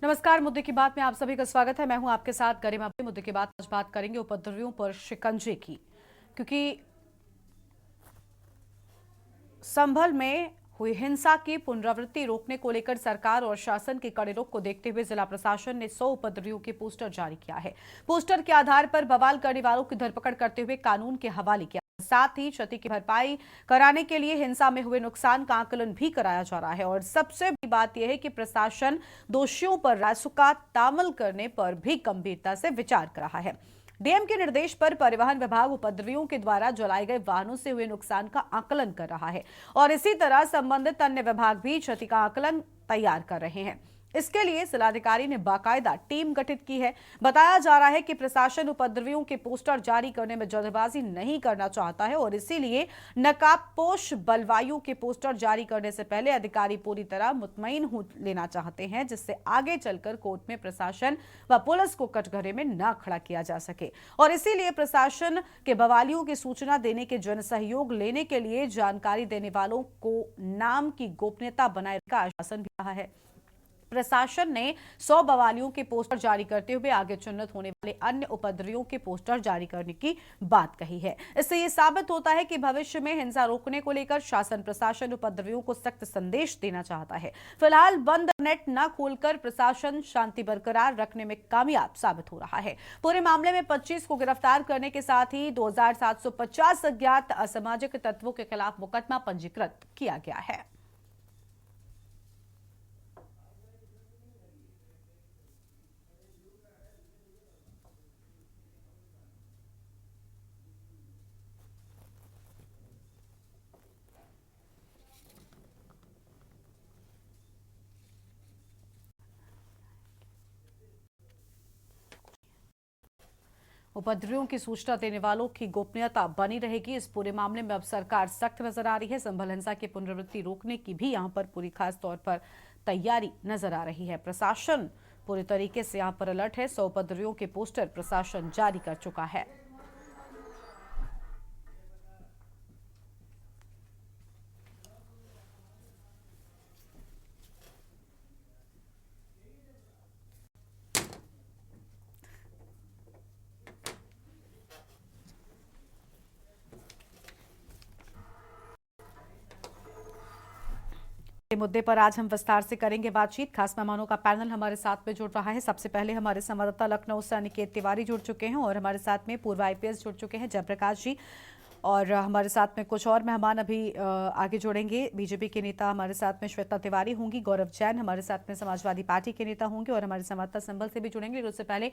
नमस्कार। मुद्दे की बात में आप सभी का स्वागत है। मैं हूं आपके साथ गरिमा। मुद्दे की बात आज बात करेंगे उपद्रवियों पर शिकंजे की, क्योंकि संभल में हुई हिंसा की पुनरावृत्ति रोकने को लेकर सरकार और शासन के कड़े रुख को देखते हुए जिला प्रशासन ने 100 उपद्रवियों के पोस्टर जारी किया है। पोस्टर के आधार पर बवाल करने वालों की धरपकड़ करते हुए कानून के हवाले किया। साथ ही क्षति की भरपाई कराने के लिए हिंसा में हुए नुकसान का आकलन भी कराया जा रहा है। और सबसे बड़ी बात यह है कि प्रशासन दोषियों पर राजस्व का तामल करने पर भी गंभीरता से विचार कर रहा है। डीएम के निर्देश पर परिवहन विभाग उपद्रवियों के द्वारा जलाए गए वाहनों से हुए नुकसान का आकलन कर रहा है और इसी तरह संबंधित अन्य विभाग भी क्षति का आकलन तैयार कर रहे हैं। इसके लिए जिलाधिकारी ने बाकायदा टीम गठित की है। बताया जा रहा है कि प्रशासन उपद्रवियों के पोस्टर जारी करने में जल्दबाजी नहीं करना चाहता है और इसीलिए नकाबपोश बलवायु के पोस्टर जारी करने से पहले अधिकारी पूरी तरह मुतमईन हो लेना चाहते हैं, जिससे आगे चलकर कोर्ट में प्रशासन व पुलिस को कटघरे में न खड़ा किया जा सके। और इसीलिए प्रशासन के बवालियों की सूचना देने के जन सहयोग लेने के लिए जानकारी देने वालों को नाम की गोपनीयता बनाए रखने का आश्वासन भी रहा है। प्रशासन ने 100 बवालियों के पोस्टर जारी करते हुए आगे चिन्हित होने वाले अन्य उपद्रवियों के पोस्टर जारी करने की बात कही है। इससे यह साबित होता है कि भविष्य में हिंसा रोकने को लेकर शासन प्रशासन उपद्रवियों को सख्त संदेश देना चाहता है। फिलहाल बंद नेट न खोलकर प्रशासन शांति बरकरार रखने में कामयाब साबित हो रहा है। पूरे मामले में 25 को गिरफ्तार करने के साथ ही 2750 अज्ञात असामाजिक तत्वों के खिलाफ मुकदमा पंजीकृत किया गया है। उपद्रवियों की सूचना देने वालों की गोपनीयता बनी रहेगी। इस पूरे मामले में अब सरकार सख्त नजर आ रही है। संभल हिंसा की पुनरावृत्ति रोकने की भी यहां पर पूरी खास तौर पर तैयारी नजर आ रही है। प्रशासन पूरी तरीके से यहां पर अलर्ट है। 100 उपद्रवियों के पोस्टर प्रशासन जारी कर चुका है। मुद्दे पर आज हम विस्तार से करेंगे बातचीत। खास मेहमानों का पैनल हमारे साथ में जुड़ रहा है। सबसे पहले हमारे संवाददाता लखनऊ से अनिकेत तिवारी जुड़ चुके हैं और हमारे साथ में पूर्व आईपीएस जुड़ चुके हैं जयप्रकाश जी, और हमारे साथ में कुछ और मेहमान अभी आगे जुड़ेंगे। बीजेपी के नेता हमारे साथ में श्वेता तिवारी होंगी, गौरव जैन हमारे साथ में समाजवादी पार्टी के नेता होंगे और हमारे संवाददाता संभल से भी जुड़ेंगे। उससे पहले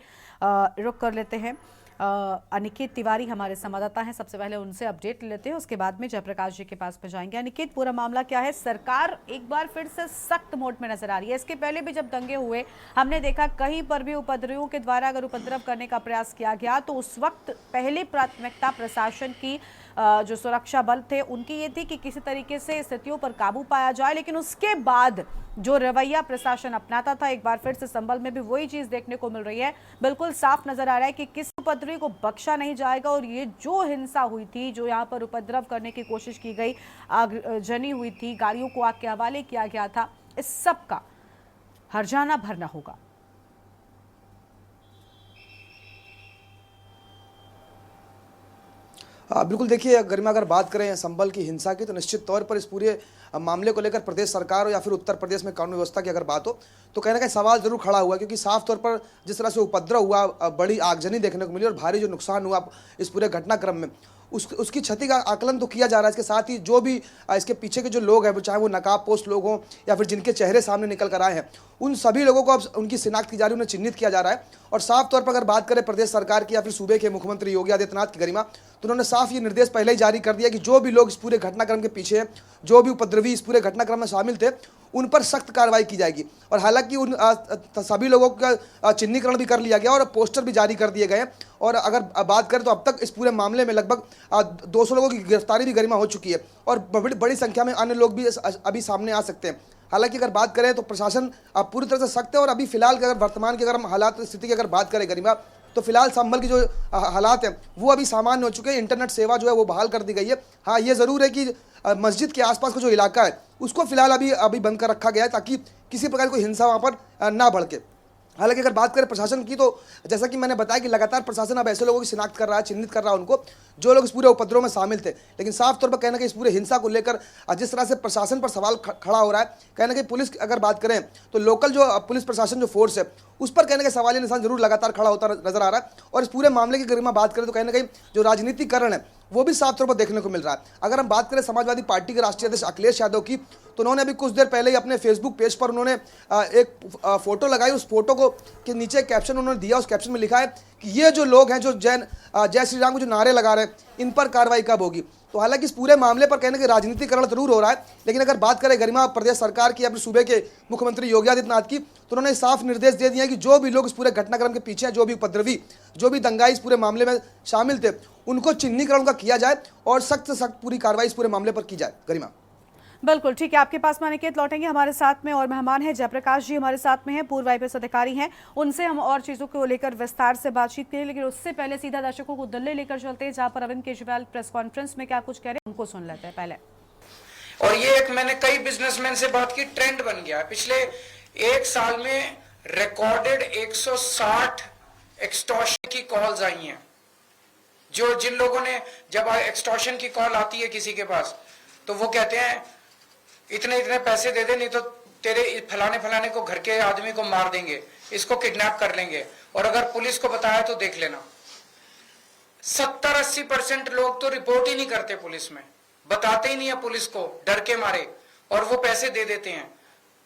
रुक कर लेते हैं अनिकेत तिवारी हमारे संवाददाता हैं, सबसे पहले उनसे अपडेट लेते हैं, उसके बाद में जयप्रकाश जी के पास में जाएंगे। अनिकेत, पूरा मामला क्या है? सरकार एक बार फिर से सख्त मोड में नजर आ रही है। इसके पहले भी जब दंगे हुए हमने देखा कहीं पर भी उपद्रवियों के द्वारा अगर उपद्रव करने का प्रयास किया गया तो उस वक्त पहली प्राथमिकता प्रशासन की जो सुरक्षा बल थे उनकी ये थी कि किसी तरीके से स्थितियों पर काबू पाया जाए, लेकिन उसके बाद जो रवैया प्रशासन अपनाता था एक बार फिर से संभल में भी वही चीज देखने को मिल रही है। बिल्कुल साफ नजर आ रहा है कि किस उपद्रवी को बख्शा नहीं जाएगा और ये जो हिंसा हुई थी, जो यहाँ पर उपद्रव करने की कोशिश की गई, आगजनी हुई थी, गाड़ियों को आग के हवाले किया गया था, इस सब का हर्जाना भरना होगा। बिल्कुल, देखिए गरिमा, अगर बात करें संभल की हिंसा की तो निश्चित तौर पर इस पूरे मामले को लेकर प्रदेश सरकार हो या फिर उत्तर प्रदेश में कानून व्यवस्था की अगर बात हो तो कहीं ना कहीं सवाल जरूर खड़ा हुआ, क्योंकि साफ तौर पर जिस तरह से उपद्रव हुआ, बड़ी आगजनी देखने को मिली और भारी जो नुकसान हुआ इस पूरे घटनाक्रम में, उसकी क्षति का आकलन तो किया जा रहा है। इसके साथ ही जो भी इसके पीछे के जो लोग हैं, चाहे वो नकाबपोश लोग हों या फिर जिनके चेहरे सामने निकल कर आए हैं, उन सभी लोगों को अब उनकी शिनाख्त की जा रही है, उन्हें चिन्हित किया जा रहा है। और साफ तौर पर अगर बात करें प्रदेश सरकार की या फिर सूबे के मुख्यमंत्री योगी आदित्यनाथ की गरिमा, तो उन्होंने साफ ये निर्देश पहले ही जारी कर दिया कि जो भी लोग इस पूरे घटनाक्रम के पीछे हैं, जो भी उपद्रवी इस पूरे घटनाक्रम में शामिल थे, उन पर सख्त कार्रवाई की जाएगी। और हालांकि उन सभी लोगों का चिन्हीकरण भी कर लिया गया और पोस्टर भी जारी कर दिए गए। और अगर बात करें तो अब तक इस पूरे मामले में लगभग 200 लोगों की गिरफ्तारी भी गरिमा हो चुकी है और बड़ी संख्या में अन्य लोग भी अभी सामने आ सकते हैं। हालांकि अगर बात करें तो प्रशासन पूरी तरह से सख्त है और अभी फिलहाल के अगर वर्तमान की अगर हम हालात स्थिति की अगर बात करें गरिमा, तो फिलहाल संभल की जो हालात हैं वो अभी सामान्य हो चुके हैं। इंटरनेट सेवा जो है वो बहाल कर दी गई है। हाँ, ये ज़रूर है कि मस्जिद के आसपास का जो इलाका है उसको फिलहाल अभी बंद कर रखा गया है ताकि किसी प्रकार की हिंसा वहाँ पर ना भड़के। हालांकि अगर बात करें प्रशासन की, तो जैसा कि मैंने बताया कि लगातार प्रशासन अब ऐसे लोगों की शिनाख्त कर रहा है, चिन्हित कर रहा है उनको, जो लोग इस पूरे उपद्रव में शामिल थे। लेकिन साफ तौर पर कहना कि इस पूरे हिंसा को लेकर जिस तरह से प्रशासन पर सवाल खड़ा हो रहा है, कहना कि पुलिस अगर बात करें तो लोकल जो पुलिस प्रशासन जो फोर्स है उस पर कहने का सवाल निशान जरूर लगातार खड़ा होता नजर आ रहा है। और इस पूरे मामले की गरिमा बात करें तो कहीं ना कहीं जो राजनीतिकरण है वो भी साफ तौर पर देखने को मिल रहा है। अगर हम बात करें समाजवादी पार्टी के राष्ट्रीय अध्यक्ष अखिलेश यादव की, तो उन्होंने अभी कुछ देर पहले ही अपने फेसबुक पेज पर उन्होंने एक फोटो लगाई। उस फोटो को के नीचे कैप्शन उन्होंने दिया, उस कैप्शन में लिखा है कि ये जो लोग हैं जो जय श्री राम को जो नारे लगा रहे हैं, इन पर कार्रवाई कब होगी। तो हालांकि इस पूरे मामले पर कहने के राजनीतिकरण जरूर हो रहा है, लेकिन अगर बात करें गरिमा प्रदेश सरकार की या फिर सूबे के मुख्यमंत्री योगी आदित्यनाथ की, तो उन्होंने साफ निर्देश दे दिए कि जो भी लोग इस पूरे घटनाक्रम के पीछे हैं, जो भी उपद्रवी, जो भी दंगाई इस पूरे मामले में शामिल थे, उनको चिन्हीकरण उनका किया जाए और सख्त से सख्त पूरी कार्रवाई इस पूरे मामले पर की जाए। गरिमा, बिल्कुल ठीक है, आपके पास मानिकेत लौटेंगे। हमारे साथ में और मेहमान हैं जयप्रकाश जी, हमारे साथ में हैं, पूर्व आईपीएस अधिकारी हैं, उनसे हम और चीज़ों को लेकर विस्तार से बातचीत करें। लेकिन उससे पहले सीधा दर्शकों को दिल्ली लेकर चलते हैं, जहां पर अरविंद केजरीवाल प्रेस कॉन्फ्रेंस में क्या कुछ कह रहे हैं, उनको सुन लेते हैं पहले। और ये एक मैंने कई बिजनेसमैन से बात की, ट्रेंड बन गया है। पिछले एक साल में रिकॉर्डेड 160 एक्सटॉर्शन की कॉल्स आई हैं। जो जिन लोगों ने, जब एक्सटॉर्शन की कॉल आती है किसी के पास, तो वो कहते हैं इतने इतने पैसे दे दे, नहीं तो तेरे फलाने फलाने को, घर के आदमी को मार देंगे, इसको किडनैप कर लेंगे, और अगर पुलिस को बताया तो देख लेना। 70-80% लोग तो रिपोर्ट ही नहीं करते पुलिस में, बताते ही नहीं है पुलिस को, डर के मारे, और वो पैसे दे देते हैं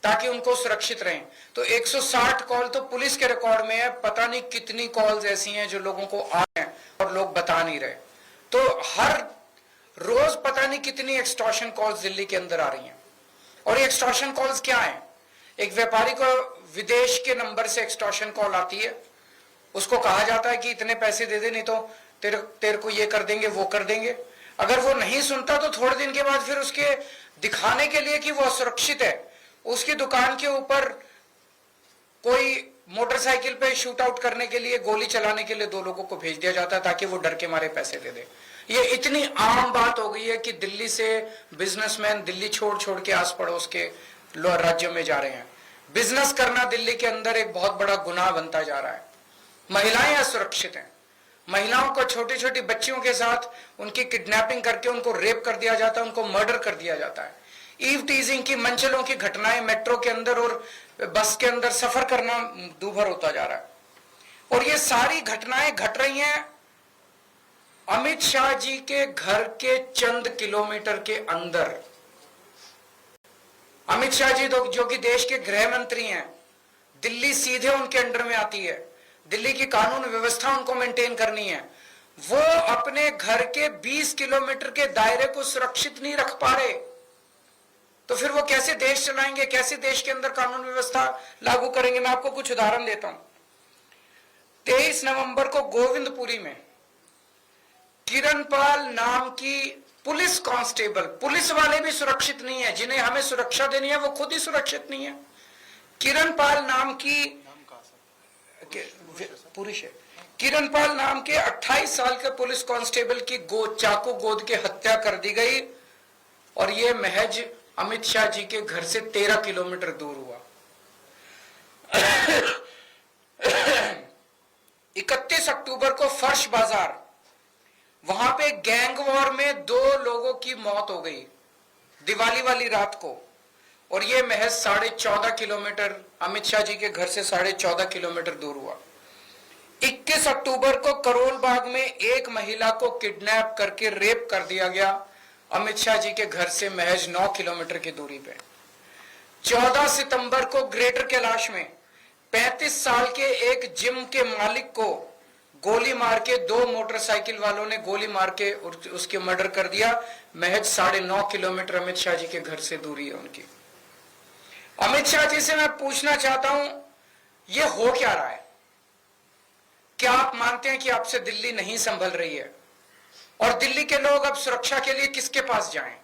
ताकि उनको सुरक्षित रहें। तो 160 कॉल तो पुलिस के रिकॉर्ड में है, पता नहीं कितनी कॉल्स ऐसी हैं जो लोगों को आ रहे हैं और लोग बता नहीं रहे। तो हर रोज पता नहीं कितनी एक्सटॉर्शन कॉल्स दिल्ली के अंदर आ रही हैं। और ये एक्सटॉर्शन कॉल्स क्या है? एक व्यापारी को विदेश के नंबर से एक्सटॉर्शन कॉल आती है, उसको कहा जाता है कि इतने पैसे दे दे, नहीं तो तेरे को ये कर देंगे, वो कर देंगे। अगर वो नहीं सुनता तो थोड़े दिन के बाद फिर उसके दिखाने के लिए कि वो सुरक्षित है, उसकी दुकान के ऊपर कोई मोटरसाइकिल पे शूट आउट करने के लिए, गोली चलाने के लिए 2 लोगों को भेज दिया जाता है ताकि वो डर के मारे पैसे दे दे। ये इतनी आम बात हो गई है कि दिल्ली से बिजनेसमैन दिल्ली छोड़ छोड़ के आस पड़ोस के राज्यों में जा रहे हैं। बिजनेस करना दिल्ली के अंदर एक बहुत बड़ा गुनाह बनता जा रहा है। महिलाएं असुरक्षित हैं। महिलाओं को, छोटी छोटी बच्चियों के साथ उनकी किडनैपिंग करके उनको रेप कर दिया जाता है, उनको मर्डर कर दिया जाता है। ईव टीजिंग की, मंचलों की घटनाएं मेट्रो के अंदर और बस के अंदर सफर करना दूभर होता जा रहा है। और ये सारी घटनाएं घट रही हैं अमित शाह जी के घर के चंद किलोमीटर के अंदर। अमित शाह जी जो कि देश के गृह मंत्री हैं, दिल्ली सीधे उनके अंडर में आती है, दिल्ली की कानून व्यवस्था उनको मेंटेन करनी है। वो अपने घर के 20 किलोमीटर के दायरे को सुरक्षित नहीं रख पा रहे, तो फिर वो कैसे देश चलाएंगे, कैसे देश के अंदर कानून व्यवस्था लागू करेंगे? मैं आपको कुछ उदाहरण देता हूं। 23 नवंबर को गोविंदपुरी में किरणपाल नाम की पुलिस कांस्टेबल, पुलिस वाले भी सुरक्षित नहीं है, जिन्हें हमें सुरक्षा देनी है वो खुद ही सुरक्षित नहीं है। किरणपाल नाम की पुरुष है, किरणपाल नाम के 28 साल के पुलिस कांस्टेबल की चाकू गोद के हत्या कर दी गई, और ये महज अमित शाह जी के घर से 13 किलोमीटर दूर हुआ। 31 अक्टूबर को फर्श बाजार, वहां पे गैंग वॉर में 2 लोगों की मौत हो गई दिवाली वाली रात को, और ये महज 14.5 किलोमीटर, अमित शाह जी के घर से 14.5 किलोमीटर दूर हुआ। 21 अक्टूबर को करोल बाग में एक महिला को किडनैप करके रेप कर दिया गया, अमित शाह जी के घर से महज 9 किलोमीटर की दूरी पे। 14 सितंबर को ग्रेटर कैलाश में 35 साल के एक जिम के मालिक को गोली मार के 2 मोटरसाइकिल वालों ने गोली मार के उसके मर्डर कर दिया, महज 9.5 किलोमीटर अमित शाह जी के घर से दूरी है उनकी। अमित शाह जी से मैं पूछना चाहता हूं, ये हो क्या रहा है? क्या आप मानते हैं कि आपसे दिल्ली नहीं संभल रही है? और दिल्ली के लोग अब सुरक्षा के लिए किसके पास जाएं?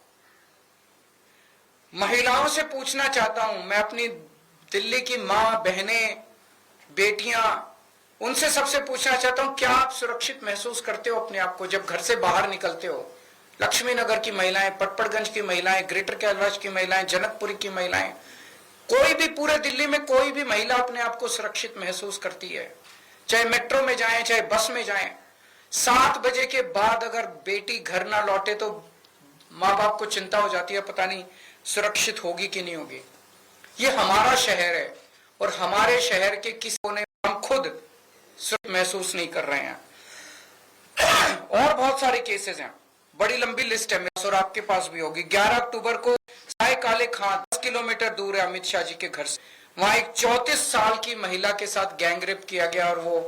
महिलाओं से पूछना चाहता हूं, मैं अपनी दिल्ली की मां, बहनें, बेटियां, उनसे सबसे पूछना चाहता हूं, क्या आप सुरक्षित महसूस करते हो अपने आप को जब घर से बाहर निकलते हो? लक्ष्मी नगर की महिलाएं, पटपड़गंज की महिलाएं, ग्रेटर कैलाश की महिलाएं, जनकपुरी की महिलाएं, कोई भी पूरे दिल्ली में कोई भी महिला अपने आप को सुरक्षित महसूस करती है, चाहे मेट्रो में जाएं चाहे बस में जाएं। 7 बजे के बाद अगर बेटी घर ना लौटे तो माँ बाप को चिंता हो जाती है, पता नहीं सुरक्षित होगी कि नहीं होगी। ये हमारा शहर है और हमारे शहर के किसी कोने हम खुद सुरक्षित महसूस नहीं कर रहे हैं। और बहुत सारे केसेस हैं, बड़ी लंबी लिस्ट है मेरे पास और आपके पास भी होगी। 11 अक्टूबर को साय काले खान 10 किलोमीटर दूर है अमित शाह जी के घर से, वहां एक 34 साल की महिला के साथ गैंगरेप किया गया और वो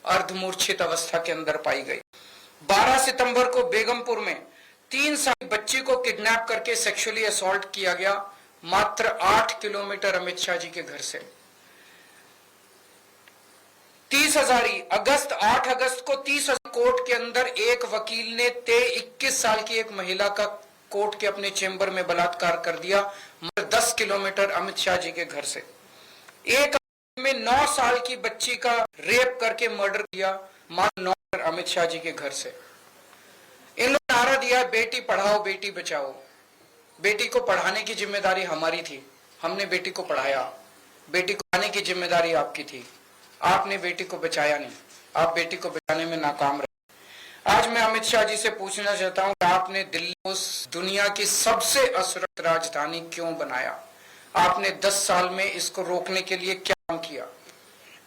अर्धमूर्छित अवस्था के अंदर पाई गई। 12 सितंबर को बेगमपुर में 3 साल की बच्ची को किडनैप करके सेक्सुअली असॉल्ट किया गया, मात्र 8 किलोमीटर अमित शाह जी के घर से। 8 अगस्त को 30,000 कोर्ट के अंदर एक वकील ने 21 साल की एक महिला का कोर्ट के अपने चेंबर में बलात्कार कर दिया, 10 किलोमीटर अमित शाह जी के घर से। एक में 9 साल की बच्ची का रेप करके मर्डर किया, मात्र 9 अमित शाह जी के घर से। इन लोगों ने नारा दिया बेटी पढ़ाओ बेटी बचाओ। बेटी को पढ़ाने की जिम्मेदारी हमारी थी, हमने बेटी को पढ़ाया। बेटी को पढ़ाने की जिम्मेदारी आपकी थी, आपने बेटी को बचाया नहीं, आप बेटी को बचाने में नाकाम रहे। आज मैं अमित शाह जी से पूछना चाहता हूं कि आपने दिल्ली को दुनिया की सबसे असुरक्षित राजधानी क्यों बनाया? आपने 10 साल में इसको रोकने के लिए क्या काम किया?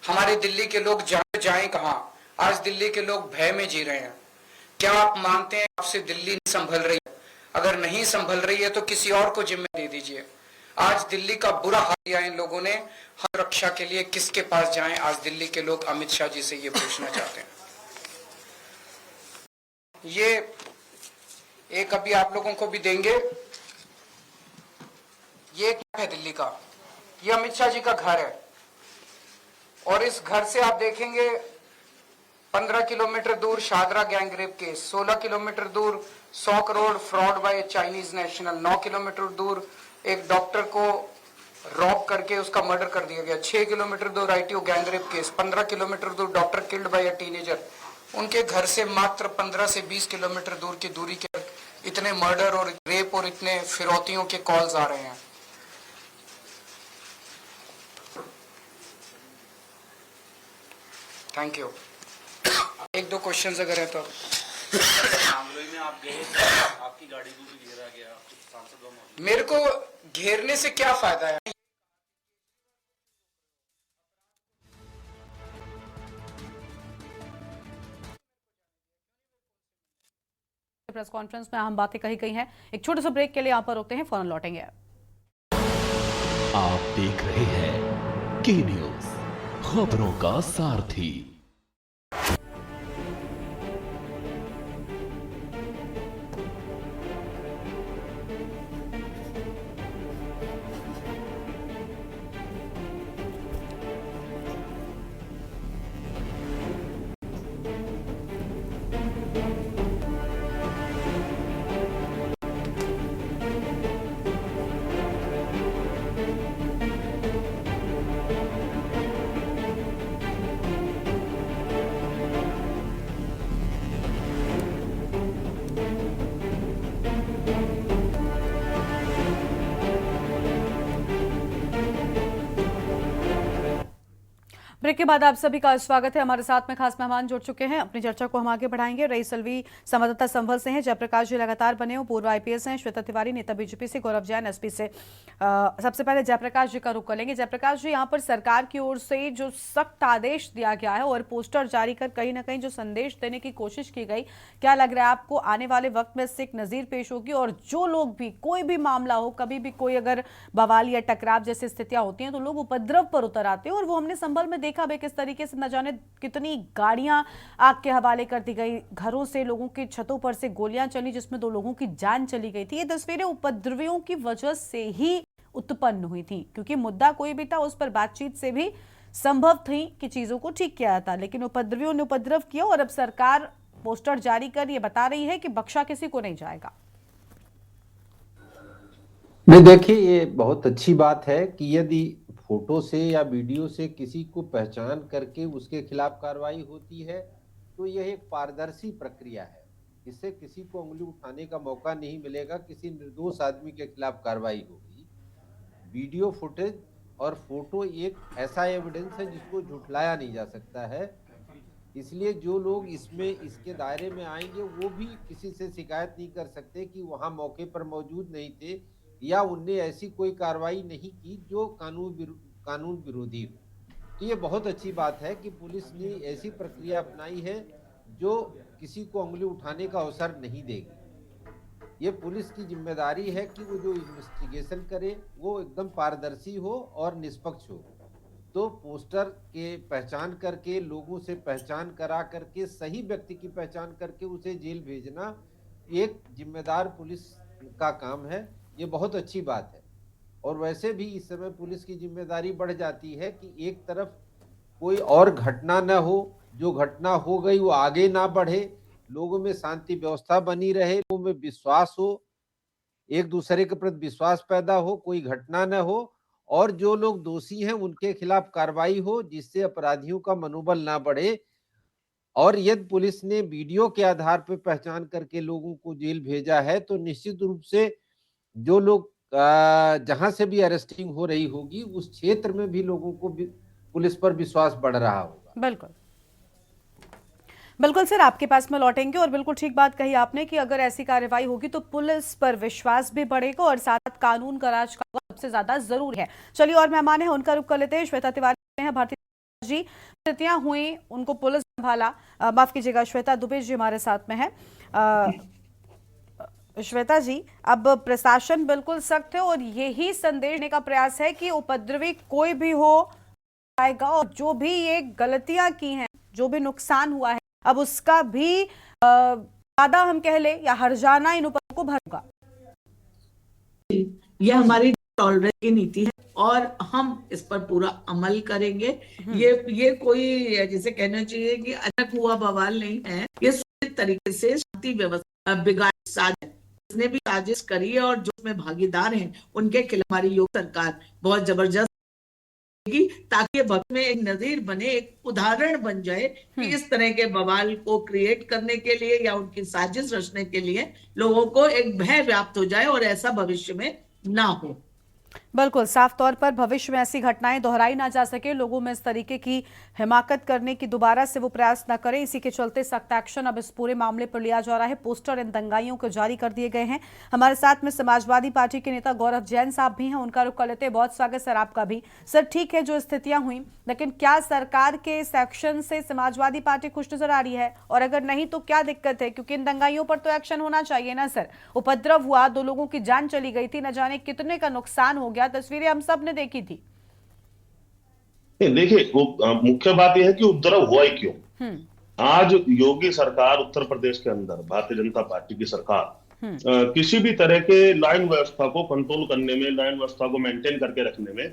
हमारे दिल्ली के लोग जाएं कहां? आज दिल्ली के लोग भय में जी रहे हैं। क्या आप मानते हैं आपसे दिल्ली नहीं संभल रही है? अगर नहीं संभल रही है तो किसी और को जिम्मेदारी दे दीजिए। आज दिल्ली का बुरा हाल किया इन लोगों ने, हर रक्षा के लिए किसके पास जाएं? आज दिल्ली के लोग अमित शाह जी से ये पूछना चाहते हैं। ये एक अभी आप लोगों को भी देंगे, ये क्या है दिल्ली का, ये अमित शाह जी का घर है और इस घर से आप देखेंगे 15 किलोमीटर दूर शादरा गैंगरेप केस, 16 किलोमीटर दूर 100 crore fraud bye Chinese national, 9 kilometre दूर एक डॉक्टर को रॉब करके उसका मर्डर कर दिया गया, 6 किलोमीटर दूर आईटीओ गैंगरेप केस, 15 किलोमीटर दूर doctor killed by a teenager. उनके घर से मात्र 15 से 20 किलोमीटर दूर की दूरी के इतने मर्डर और रेप और इतने फिरौतियों के कॉल्स आ रहे हैं। Thank you. 1-2 क्वेश्चंस अगर है तो। आंगलोई में आप गए, आपकी गाड़ी को भी घेरा गया, कुछ सांसद लोग। मेरे को घेरने से क्या फायदा है? प्रेस कॉन्फ्रेंस में अहम बातें कही गई हैं। एक छोटे से ब्रेक के लिए यहां पर रुकते हैं, फौरन लौटेंगे। आप देख रहे हैं के न्यूज, खबरों का सारथी। ब्रेक के बाद आप सभी का स्वागत है। हमारे साथ में खास मेहमान जुड़ चुके हैं, अपनी चर्चा को हम आगे बढ़ाएंगे। रईस अलवी संवाददाता संभल से हैं, जयप्रकाश जी लगातार बने हो, पूर्व आईपीएस हैं, श्वेता तिवारी नेता बीजेपी से, गौरव जैन एसपी से। सबसे पहले जयप्रकाश जी का रुख करेंगे। जयप्रकाश जी, यहाँ पर सरकार की ओर से जो सख्त आदेश दिया गया है और पोस्टर जारी कर कहीं ना कहीं जो संदेश देने की कोशिश की गई, क्या लग रहा है आपको आने वाले वक्त में इससे एक नजीर पेश होगी? और जो लोग भी, कोई भी मामला हो, कभी भी कोई अगर बवाल या टकराव जैसी स्थितियां होती हैं तो लोग उपद्रव पर उतर आते हैं, और वो हमने संभल में देखा भी किस तरीके से न जाने कितनी गाड़ियां आग के हवाले कर दी गई, घरों से, लोगों की छतों पर से गोलियां चली जिसमें 2 लोगों की जान चली गई थी। ये तस्वीरें उपद्रवियों की वजह से ही उत्पन्न हुई थी, क्योंकि मुद्दा कोई भी था उस पर बातचीत से भी संभव थी कि चीजों को ठीक किया जाता, लेकिन उपद्रवियों ने उपद्रव किया और अब सरकार पोस्टर जारी कर ये बता रही है कि बख्शा किसी को नहीं जाएगा। नहीं, देखिए, ये बहुत अच्छी बात है कि यदि फोटो से या वीडियो से किसी को पहचान करके उसके खिलाफ कार्रवाई होती है तो यह एक पारदर्शी प्रक्रिया है। इससे किसी को उंगली उठाने का मौका नहीं मिलेगा, किसी निर्दोष आदमी के खिलाफ कार्रवाई होगी। वीडियो फुटेज और फोटो एक ऐसा एविडेंस है जिसको झुठलाया नहीं जा सकता है। इसलिए जो लोग इसके दायरे में आएंगे वो भी किसी से शिकायत नहीं कर सकते कि वहां मौके पर मौजूद नहीं थे या उनने ऐसी कोई कार्रवाई नहीं की जो कानून विरोधी हो। तो ये बहुत अच्छी बात है कि पुलिस ने ऐसी प्रक्रिया अपनाई है जो किसी को उंगली उठाने का अवसर नहीं देगी। ये पुलिस की जिम्मेदारी है कि वो जो इन्वेस्टिगेशन करे वो एकदम पारदर्शी हो और निष्पक्ष हो। तो पोस्टर के पहचान करके, लोगों से पहचान करा करके, सही व्यक्ति की पहचान करके उसे जेल भेजना एक जिम्मेदार पुलिस का काम है। ये बहुत अच्छी बात है। और वैसे भी इस समय पुलिस की जिम्मेदारी बढ़ जाती है कि एक तरफ कोई और घटना न हो, जो घटना हो गई वो आगे ना बढ़े, लोगों में शांति व्यवस्था बनी रहे, लोगों में विश्वास हो, एक दूसरे के प्रति विश्वास पैदा हो, कोई घटना न हो, और जो लोग दोषी हैं उनके खिलाफ कार्रवाई हो जिससे अपराधियों का मनोबल ना बढ़े। और यदि पुलिस ने वीडियो के आधार पर पहचान करके लोगों को जेल भेजा है तो निश्चित रूप से जो लोग जहां से भी अरेस्टिंग हो रही होगी उस क्षेत्र में भी लोगों को पुलिस पर विश्वास बढ़ रहा होगा। बिल्कुल बिल्कुल सर, आपके पास में लौटेंगे। और बिल्कुल ठीक बात कही आपने कि अगर ऐसी कार्रवाई होगी तो पुलिस पर विश्वास भी बढ़ेगा और साथ कानून का राज का सबसे ज्यादा जरूरी है। चलिए, और मेहमान है उनका रुख कर लेते हैं। श्वेता तिवारी हैं भारतीय जी, स्थितियां हुई, उनको पुलिस संभाला, माफ कीजिएगा, श्वेता दुबे जी हमारे साथ में है। श्वेता जी, अब प्रशासन बिल्कुल सख्त है और यही संदेश देने का प्रयास है कि उपद्रवी कोई भी हो आएगा और जो भी ये गलतियां की हैं, जो भी नुकसान हुआ है, अब उसका भी ज्यादा हम कह ले या हर्जाना इन उपद्रवियों को भरेगा। यह हमारी टॉलरेंस की नीति है और हम इस पर पूरा अमल करेंगे। ये कोई जिसे कहना चाहिए कि अचानक हुआ बवाल नहीं है। ये सुनिश्चित तरीके से शांति व्यवस्था बिगाड़ साजिश, जिसने भी साजिश करी है और जो उसमें भागीदार हैं उनके खिलाफ हमारी योगी सरकार बहुत जबरदस्त ताकि ये भविष्य में एक नजीर बने, एक उदाहरण बन जाए कि इस तरह के बवाल को क्रिएट करने के लिए या उनकी साजिश रचने के लिए लोगों को एक भय व्याप्त हो जाए और ऐसा भविष्य में ना हो। बिल्कुल, साफ तौर पर भविष्य में ऐसी घटनाएं दोहराई ना जा सके, लोगों में इस तरीके की हिमाकत करने की दोबारा से वो प्रयास न करें। इसी के चलते सख्त एक्शन अब इस पूरे मामले पर लिया जा रहा है। पोस्टर इन दंगाइयों को जारी कर दिए गए हैं। हमारे साथ में समाजवादी पार्टी के नेता गौरव जैन साहब भी हैं, उनका रुख कर लेते हैं। बहुत स्वागत सर आपका भी। सर, ठीक है जो स्थितियां हुई, लेकिन क्या सरकार के इस एक्शन से समाजवादी पार्टी खुश नजर आ रही है? और अगर नहीं तो क्या दिक्कत है? क्योंकि इन दंगाइयों पर तो एक्शन होना चाहिए ना सर। उपद्रव हुआ, 2 लोगों की जान चली गई थी, न जाने कितने का नुकसान हो गया, तस्वीरें हम सब ने देखी थी। देखिए, मुख्य बात यह है कि उपद्रव हुआ ही क्यों। आज योगी सरकार, उत्तर प्रदेश के अंदर भारतीय जनता पार्टी की सरकार किसी भी तरह के लाइन व्यवस्था को कंट्रोल करने में, लाइन व्यवस्था को मेंटेन करके रखने में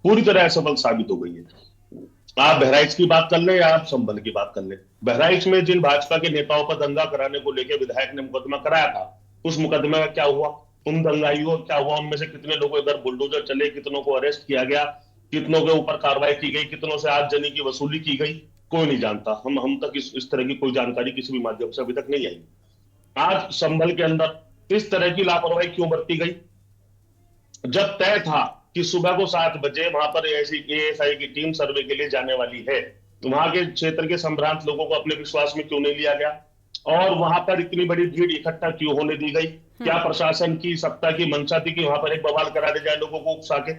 पूरी तरह असफल साबित हो गई है। आप बहराइच की बात कर ले या आप संभल की बात कर ले, बहराइच में जिन भाजपा के नेताओं पर दंगा कराने को लेकर विधायक ने मुकदमा कराया था, उस मुकदमे में क्या हुआ, उन दंगाइयों क्या हुआ, उनमें से कितने लोगों इधर बुलडोजर चले, कितनों को अरेस्ट किया गया, कितनों के ऊपर कार्रवाई की गई, कितनों से आगजनी की वसूली की गई, कोई नहीं जानता। हम तक इस तरह की कोई जानकारी किसी भी माध्यम से अभी तक नहीं आई। आज संभल के अंदर इस तरह की लापरवाही क्यों बरती गई? जब तय था कि सुबह को 7 बजे वहां पर एएसआई की टीम सर्वे के लिए जाने वाली है, तो वहां के क्षेत्र के संभ्रांत लोगों को अपने विश्वास में क्यों नहीं लिया गया और वहां पर इतनी बड़ी भीड़ इकट्ठा क्यों होने दी गई? क्या प्रशासन की सत्ता की मंशा थी कि वहां पर एक बवाल करा दे जाए लोगों को उकसा के?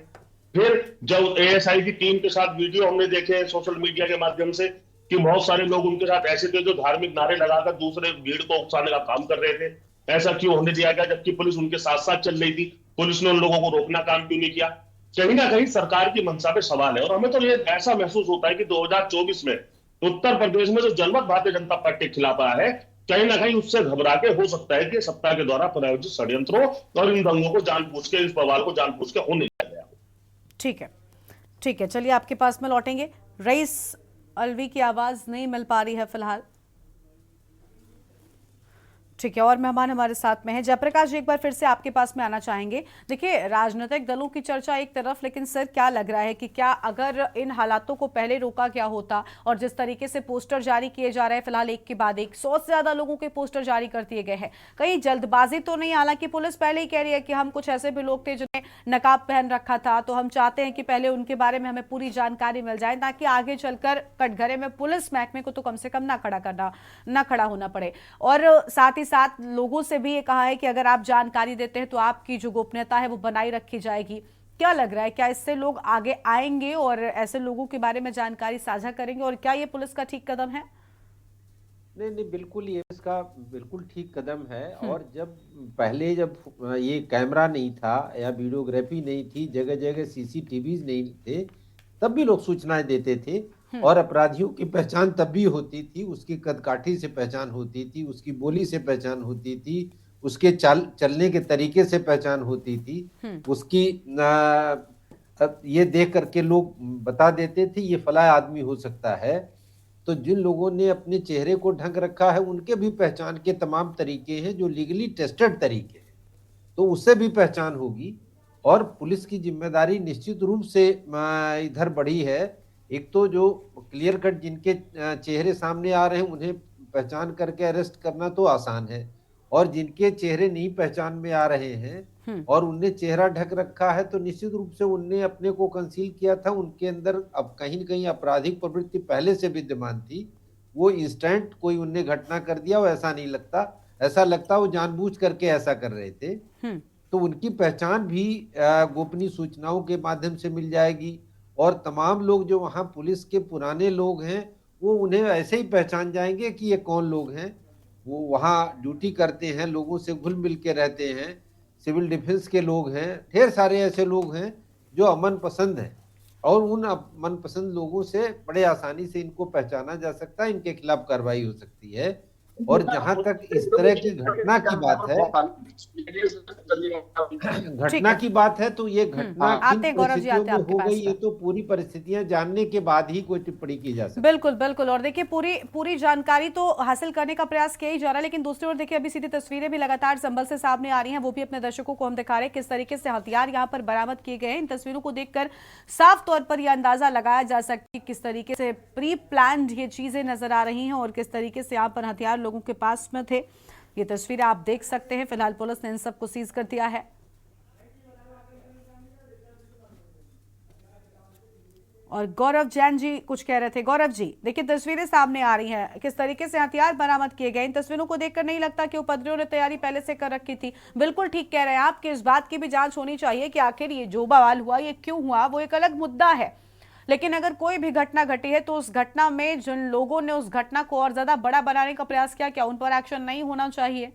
फिर जब एएसआई की टीम के साथ वीडियो हमने देखे सोशल मीडिया के माध्यम से कि बहुत सारे लोग उनके साथ ऐसे थे जो धार्मिक नारे लगाकर दूसरे भीड़ को उकसाने का काम कर रहे थे, ऐसा क्यों होने दिया गया? जबकि पुलिस उनके साथ साथ चल रही थी, पुलिस ने उन लोगों को रोकना काम क्यों नहीं किया? कहीं ना कहीं सरकार की मंशा पे सवाल है। और हमें तो ये ऐसा महसूस होता है कि 2024 में उत्तर प्रदेश में जो जनमत भारतीय जनता पार्टी के खिलाफ आया है, कहीं ना कहीं उससे घबरा के हो सकता है कि सत्ता के द्वारा प्रायोजित षड्यंत्र हो और इन दंगों को जानबूझ के, इस बवाल को जानबूझ के होने दिया गया। ठीक है, ठीक है, चलिए आपके पास में लौटेंगे। रईस अलवी की आवाज नहीं मिल पा रही है फिलहाल, ठीक है, और मेहमान हमारे साथ में हैं। जयप्रकाश जी, एक बार फिर से आपके पास में आना चाहेंगे। देखिए, राजनीतिक दलों की चर्चा एक तरफ, लेकिन सर क्या लग रहा है कि क्या अगर इन हालातों को पहले रोका गया होता, और जिस तरीके से पोस्टर जारी किए जा रहे हैं फिलहाल एक के बाद एक 100 से ज्यादा लोगों के पोस्टर जारी कर दिए गए हैं, कहीं जल्दबाजी तो नहीं? हालांकि पुलिस पहले ही कह रही है कि हम कुछ ऐसे भी लोग थे जिन्हें नकाब पहन रखा था, तो हम चाहते हैं कि पहले उनके बारे में हमें पूरी जानकारी मिल जाए, ताकि आगे चलकर कटघरे में पुलिस महकमे को तो कम से कम ना खड़ा होना पड़े। और साथ ही साथ लोगों से भी ये कहा है कि अगर आप जानकारी देते हैं तो आपकी जो गोपनीयता है वो बनाई रखी जाएगी। क्या लग रहा है, क्या इससे लोग आगे आएंगे और ऐसे लोगों के बारे में जानकारी साझा करेंगे, और क्या ये पुलिस का ठीक कदम है? नहीं, बिल्कुल ये इसका बिल्कुल ठीक कदम है। और पहले जब ये कैमरा नहीं था या वीडियोग्राफी नहीं थी, जगह जगह सीसीटीवी नहीं थे, तब भी लोग सूचनाएं देते थे, और अपराधियों की पहचान तब भी होती थी। उसकी कदकाठी से पहचान होती थी, उसकी बोली से पहचान होती थी, उसके चलने के तरीके से पहचान होती थी, उसकी ये देख करके लोग बता देते थे ये फला आदमी हो सकता है। तो जिन लोगों ने अपने चेहरे को ढक रखा है उनके भी पहचान के तमाम तरीके हैं, जो लीगली टेस्टेड तरीके हैं, तो उससे भी पहचान होगी। और पुलिस की जिम्मेदारी निश्चित रूप से इधर बढ़ी है। एक तो जो क्लियर कट जिनके चेहरे सामने आ रहे हैं उन्हें पहचान करके अरेस्ट करना तो आसान है, और जिनके चेहरे नहीं पहचान में आ रहे हैं और उनने चेहरा ढक रखा है, तो निश्चित रूप से उनने अपने को कंसील किया था। उनके अंदर अब कहीं न कहीं आपराधिक प्रवृत्ति पहले से विद्यमान थी। वो इंस्टेंट कोई उनने घटना कर दिया वो ऐसा नहीं लगता, ऐसा लगता वो जानबूझ करके ऐसा कर रहे थे। तो उनकी पहचान भी गोपनीय सूचनाओं के माध्यम से मिल जाएगी, और तमाम लोग जो वहाँ पुलिस के पुराने लोग हैं वो उन्हें ऐसे ही पहचान जाएंगे कि ये कौन लोग हैं। वो वहाँ ड्यूटी करते हैं, लोगों से घुल मिल के रहते हैं, सिविल डिफेंस के लोग हैं, ढेर सारे ऐसे लोग हैं जो अमन पसंद हैं, और उन अमन पसंद लोगों से बड़े आसानी से इनको पहचाना जा सकता है, इनके खिलाफ कार्रवाई हो सकती है। और जहां तक इस तरह की घटना की बात है तो ये घटना किन परिस्थितियों में हो गई, ये तो पूरी परिस्थितियां जानने के बाद ही कोई टिप्पणी की जा सकती है। बिल्कुल बिल्कुल, और देखिए पूरी जानकारी तो हासिल करने का प्रयास किया ही जा रहा है, लेकिन दूसरी ओर देखिए अभी सीधी तस्वीरें भी लगातार संभल से सामने आ रही हैं, वो भी अपने दर्शकों को हम दिखा रहे हैं किस तरीके से हथियार यहाँ पर बरामद किए गए हैं। इन तस्वीरों को देखकर साफ तौर पर यह अंदाजा लगाया जा सकता है किस तरीके से प्री प्लान्ड ये चीजें नजर आ रही हैं, और किस तरीके से यहाँ पर हथियार लोगों के पास में थे। ये तस्वीरें आप देख सकते हैं। फिलहाल पुलिस ने इन सबको सीज कर दिया है। और गौरव जैन जी कुछ कह रहे थे। गौरव जी, देखिए तस्वीरें सामने आ रही हैं, किस तरीके से हथियार बरामद किए गए। इन तस्वीरों को देखकर नहीं लगता कि उपद्रवियों ने तैयारी पहले से कर रखी थी? बिल्कुल ठीक कह रहे हैं आप कि इस बात की भी जांच होनी चाहिए कि आखिर ये जो बवाल हुआ ये क्यों हुआ, वो एक अलग मुद्दा है, लेकिन अगर कोई भी घटना घटी है तो उस घटना में जिन लोगों ने उस घटना को और ज्यादा बड़ा बनाने का प्रयास किया, क्या उन पर एक्शन नहीं होना चाहिए?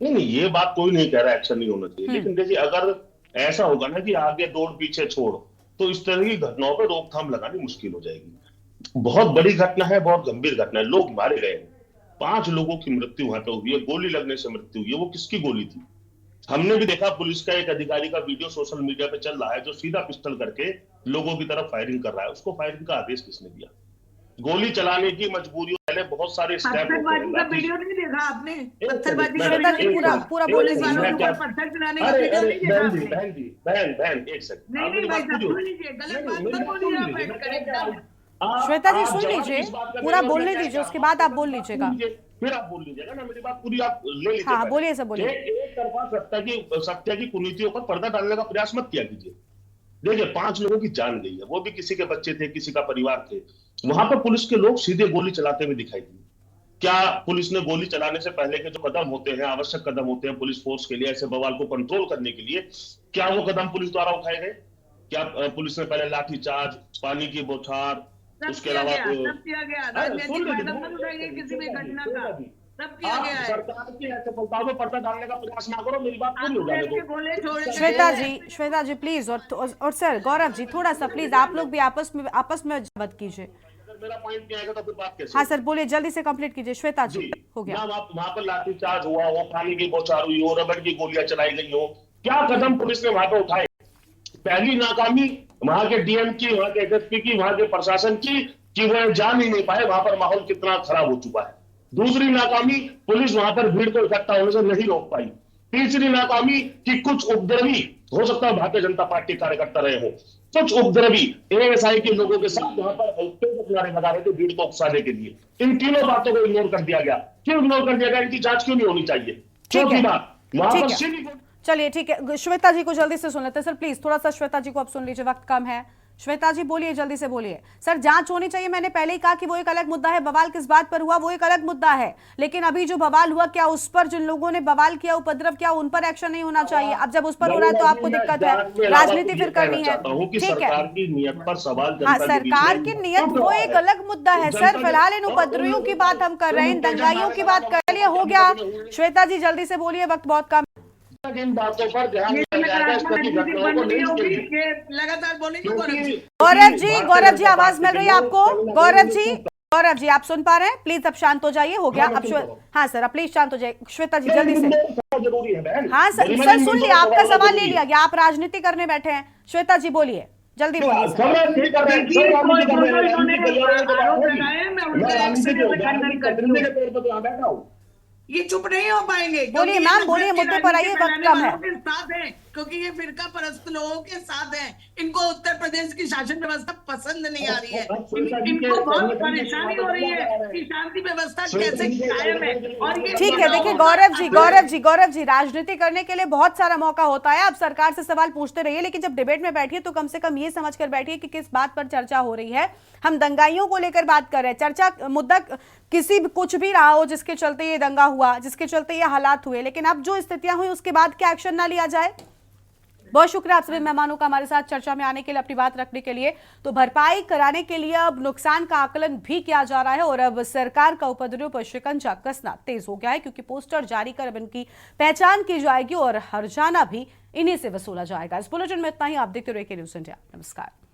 नहीं, ये बात कोई नहीं कह रहा एक्शन नहीं होना चाहिए, लेकिन देखिए अगर ऐसा होगा ना कि आगे दौड़ पीछे छोड़, तो इस तरह की घटनाओं पर रोकथाम लगानी मुश्किल हो जाएगी। बहुत बड़ी घटना है, बहुत गंभीर घटना है, लोग मारे गए, 5 लोगों की मृत्यु वहां पे हुई है, गोली लगने से मृत्यु हुई है। वो किसकी गोली थी? हमने भी देखा पुलिस का एक अधिकारी का वीडियो सोशल मीडिया पे चल रहा है जो सीधा पिस्टल करके लोगों की तरफ फायरिंग कर रहा है। उसको फायरिंग का आदेश किसने दिया? गोली चलाने की मजबूरी पहले बहुत सारे स्टेप पत्थरबाजी का वीडियो नहीं देखा आपने? पत्थरबाजी का पूरा बोलने वालों के ऊपर पत्थर चलाने का वीडियो नहीं देखा आपने? बहन एक सेकंड, नहीं भाई साहब सुन लीजिए, गलत बात मत बोलिए आप बैठकर एकदम। श्वेता जी सुन लीजिए, पूरा बोलने दीजिए, उसके बाद आप बोल लीजिएगा, फिर आप बोल लीजिएगा ना, मेरी बात पूरी आप ले लीजिए। हाँ बोलिए सब बोलिए। एक तरफा सत्य की कुनीतियों पर पर्दा डालने का प्रयास मत किया कीजिए। देखिए 5 लोगों की जान गई है, वो भी किसी के बच्चे थे, किसी का परिवार थे। वहां पर पुलिस के लोग सीधे गोली चलाते हुए दिखाई दिए। क्या पुलिस ने गोली चलाने से पहले के जो कदम होते हैं, आवश्यक कदम होते हैं पुलिस फोर्स के लिए ऐसे बवाल को कंट्रोल करने के लिए, क्या वो कदम पुलिस द्वारा उठाए गए? क्या पुलिस ने पहले लाठीचार्ज, पानी की बौछार, उसके अलावा सब किया गया, राजनीतिक फायदा मत उठाइए किसी भी घटना का, सब किया गया है। सरकार की सफलताओं में पर्दा डालने का प्रयास ना करो, मेरी बात पूरी हो जाने दो। श्वेता जी प्लीज, और सर गौरव जी थोड़ा सा प्लीज आप लोग भी आपस में बात कीजिए। मेरा पॉइंट नहीं आएगा तो फिर बात कैसे? हाँ सर बोलिए, जल्दी से कंप्लीट कीजिए। श्वेता जी हो गया। वहां पर लाठीचार्ज हुआ हो, पानी की बौछार हुई हो, रबड़ की गोलियां चलाई गई हो, क्या कदम पुलिस ने वहां पर उठाए? पहली नाकामी वहां के डीएम की, वहां के एसएसपी की, वहां के प्रशासन की, कि वो जान ही नहीं पाए वहां पर माहौल कितना खराब हो चुका है। दूसरी नाकामी, पुलिस वहां पर भीड़ को इकट्ठा होने से नहीं रोक पाई। तीसरी नाकामी कि कुछ उपद्रवी, हो सकता है भारतीय जनता पार्टी कार्यकर्ता रहे हो, कुछ उपद्रवी एएसआई के लोगों के साथ वहां पर किनारे लगा रहे थे भीड़ को उकसाने के लिए। इन तीनों बातों को इग्नोर कर दिया गया। क्यों इग्नोर कर दिया गया? इनकी जांच क्यों नहीं होनी चाहिए? चौथी बात, वहां पर सिविक, चलिए ठीक है, श्वेता जी को जल्दी से सुन लेते हैं सर, प्लीज थोड़ा सा श्वेता जी को आप सुन लीजिए, वक्त कम है। श्वेता जी बोलिए, जल्दी से बोलिए। सर जांच होनी चाहिए, मैंने पहले ही कहा कि वो एक अलग मुद्दा है, बवाल किस बात पर हुआ वो एक अलग मुद्दा है, लेकिन अभी जो बवाल हुआ, क्या उस पर जिन लोगों ने बवाल किया, उपद्रव किया, उन पर एक्शन नहीं होना चाहिए? अब जब उस पर हो रहा है तो आपको दिक्कत है, राजनीति फिर करनी है, ठीक है। सरकार की नियत पर सवाल, हाँ, सरकार की नियत वो एक अलग मुद्दा है सर, फिलहाल इन उपद्रवियों की बात हम कर रहे हैं, दंगाइयों की बात कर लिए, हो गया। श्वेता जी जल्दी से बोलिए, वक्त बहुत कम। इन बातों पर ध्यान दिया जाएगा, इस तरह की घटनाओं को नहीं होगी। लगातार बोलेंगे गौरव जी आवाज मिल रही है आपको? गौरव जी आप सुन पा रहे हैं? प्लीज अब शांत हो जाइए, हो गया अब। हाँ सर, अब प्लीज शांत हो जाइए। श्वेता जी जल्दी से। जरूरी है बहन। हाँ सर सुन लिया, आपका सवाल ले लिया गया, आप राजनीति करने बैठे हैं। श्वेता जी बोलिए, जल्दी बोलिए सर। ये चुप नहीं हो पाएंगे। बोलिए मैम, बोलिए, मुद्दे पर आइए, वक्त कम है। साथ है क्योंकि ये फिरका परस्त लोगों के साथ है। इनको उत्तर प्रदेश की शासन व्यवस्था पसंद नहीं आ रही है, इनको बहुत परेशानी हो रही है कि शांति व्यवस्था कैसे कायम है। और ये ठीक है, देखिए गौरव जी राजनीति करने के लिए बहुत सारा मौका होता है, आप सरकार से सवाल पूछते रहिए, लेकिन जब डिबेट में बैठिए तो कम से कम ये समझ कर बैठिए कि किस बात पर चर्चा हो रही है। हम दंगाइयों को लेकर बात कर रहे हैं, चर्चा मुद्दा किसी भी कुछ भी रहा हो जिसके चलते ये दंगा हुआ, जिसके चलते ये हालात हुए, लेकिन अब जो स्थितियां हुई उसके बाद क्या एक्शन ना लिया जाए? बहुत शुक्रिया आप सभी मेहमानों का हमारे साथ चर्चा में आने के लिए, अपनी बात रखने के लिए। तो भरपाई कराने के लिए अब नुकसान का आकलन भी किया जा रहा है और अब सरकार का उपद्रवियों पर शिकंजा कसना तेज हो गया है, क्योंकि पोस्टर जारी कर अब इनकी पहचान की जाएगी और हर्जाना भी इन्हीं से वसूला जाएगा। इस बुलेटिन में इतना ही। आप देखते रहिए के न्यूज़ इंडिया। नमस्कार।